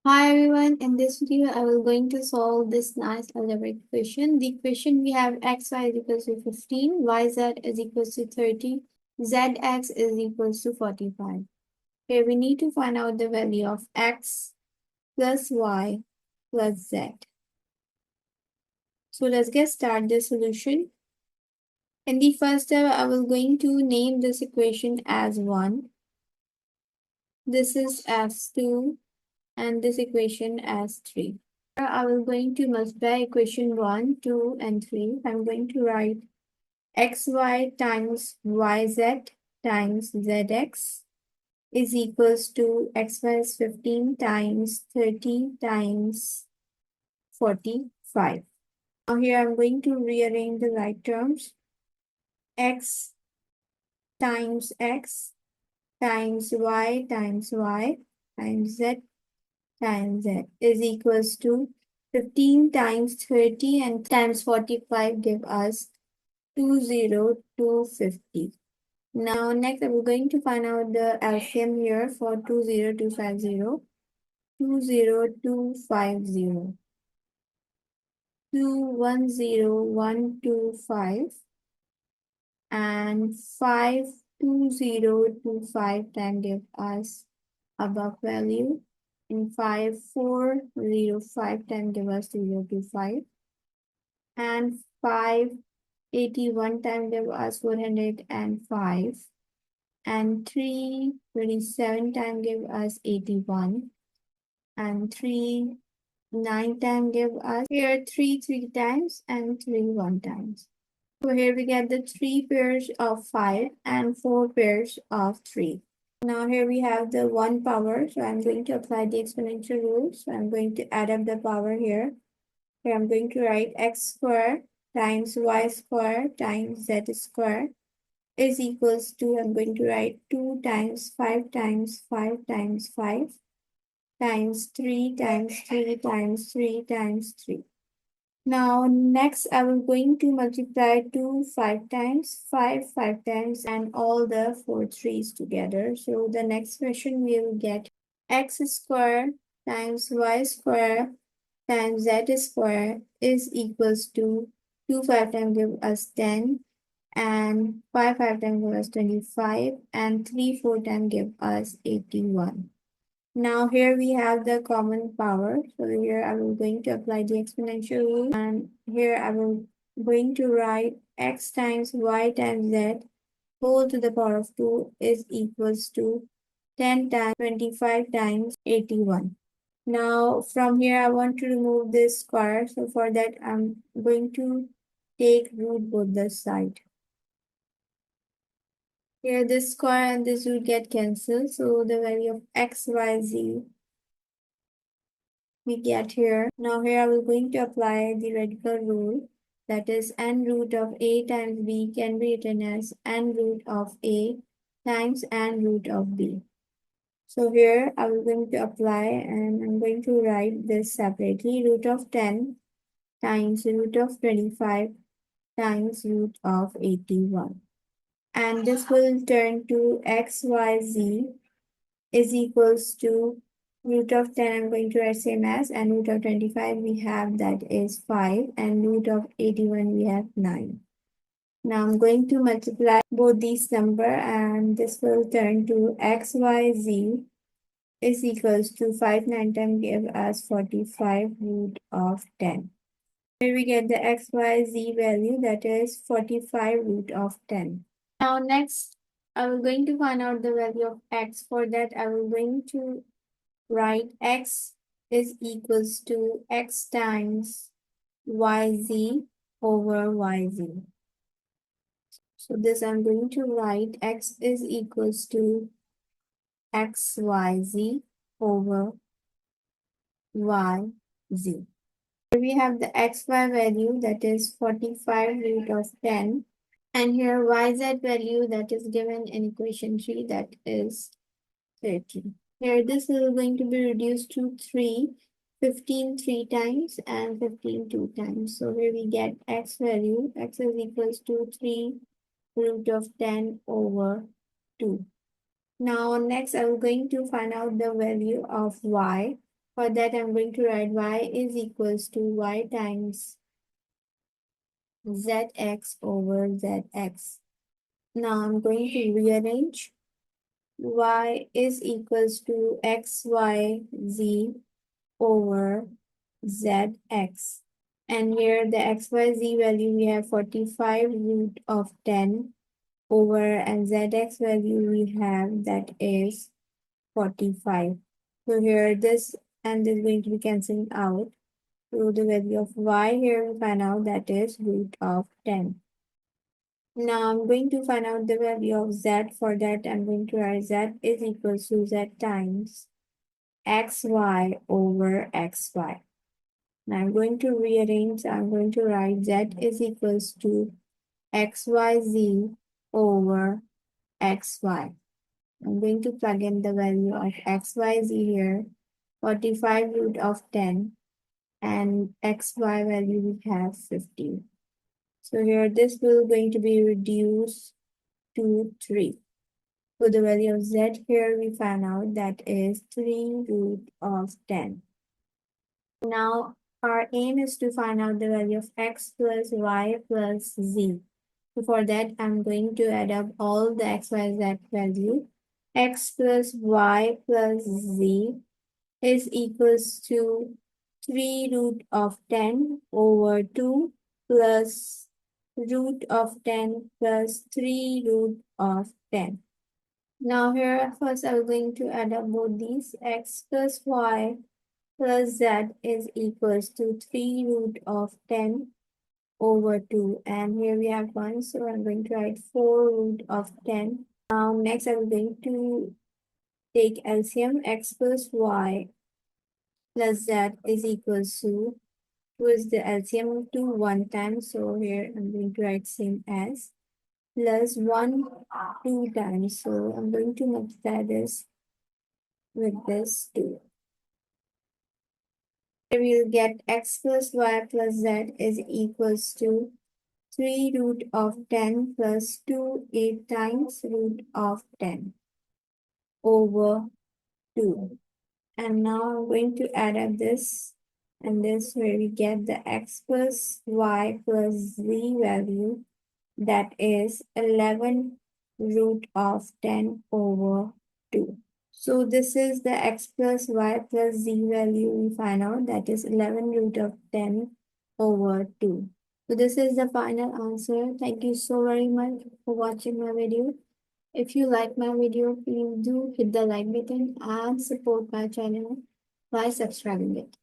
Hi everyone, in this video I will going to solve this nice algebraic equation. The equation we have xy is equals to 15, yz is equals to 30, zx is equals to 45. Here we need to find out the value of x plus y plus z. So let's get started the solution. In the first step I will going to name this equation as 1. This is as 2 and this equation as 3. I will going to multiply equation 1, 2, and 3. I'm going to write xy times yz times zx is equals to xy is 15 times 30 times 45. Now here I'm going to rearrange the right terms. X times x times y times z times z is equals to 15 times 30 and times 45 give us 20250. Now next we're going to find out the LCM here for 20250. 20250. 210125 and 52025 can give us above value. In 5405 can give us 025 and 581 time give us 405 and 327 time give us 81 and 9 time give us here 3 times and 1 times. So here we get the 3 pairs of 5 and 4 pairs of 3. Now here we have the 1 power, so I'm going to apply the exponential rule. So I'm going to add up the power here. Here I'm going to write x squared times y squared times z squared is equals to, I'm going to write 2 times 5 times 5 times 5 times 3 times 3 times 3 times 3. Now next I will going to multiply 2 5 times, 5 5 times and all the 4 3's together. So the next question we will get x squared times y squared times z squared is equals to 2 5 times give us 10 and 5 5 times give us 25 and 3 4 times give us 81. Now here we have the common power. So here I will going to apply the exponential rule and here I will going to write x times y times z whole to the power of 2 is equals to 10 times 25 times 81. Now from here I want to remove this square. So for that I'm going to take root both the side. Here this square and this root get cancelled. So the value of x, y, z we get here. Now here I will going to apply the radical rule. That is n root of a times b can be written as n root of a times n root of b. So here I will going to apply and I'm going to write this separately. Root of 10 times root of 25 times root of 81. And this will turn to xyz is equals to root of 10 I'm going to write same as, and root of 25 we have that is 5 and root of 81 we have 9. Now I'm going to multiply both these number and this will turn to xyz is equals to 5 9 times give us 45 root of 10. Here we get the xyz value that is 45 root of 10. Now next I will going to find out the value of x. For that I will going to write x is equals to x times yz over yz. So this I'm going to write x is equals to xyz over yz. Here we have the xy value that is 45 root of 10 and here yz value that is given in equation 3 that is 30. Here this is going to be reduced to 3, 15 3 times and 15 2 times. So here we get x value, x is equals to 3 root of 10 over 2. Now next I'm going to find out the value of y. For that, I'm going to write y is equals to y times zx over zx. Now I'm going to rearrange. Y is equals to xyz over zx. And here the xyz value we have 45 root of 10 over, and zx value we have that is 45. So here this and this is going to be cancelling out. So the value of y here we find out that is root of 10. Now I'm going to find out the value of z. For that I'm going to write z is equals to z times xy over xy. Now I'm going to rearrange. I'm going to write z is equals to xyz over xy. I'm going to plug in the value of xyz here, 45 root of 10, and xy value we have 50. So here this will going to be reduced to 3. So the value of z here we find out that is 3 root of 10. Now our aim is to find out the value of x plus y plus z. So for that I'm going to add up all the x, y, z value. X plus y plus z is equals to 3 root of 10 over 2 plus root of 10 plus 3 root of 10. Now here first I'm going to add up both these. X plus y plus z is equals to 3 root of 10 over 2. And here we have 1, so I'm going to write 4 root of 10. Now next I'm going to take LCM. X plus y plus z is equals to 2 is the LCM of 2 1 time. So here I'm going to write same as plus 1 2 times. So I'm going to multiply this with this 2. Here we'll get x plus y plus z is equals to 3 root of 10 plus 2 8 times root of 10 over 2. And now I'm going to add up this and this, where we get the x plus y plus z value, that is 11 root of 10 over 2. So this is the x plus y plus z value we find out, that is 11 root of 10 over 2. So this is the final answer. Thank you so very much for watching my video. If you like my video, please do hit the like button and support my channel by subscribing it.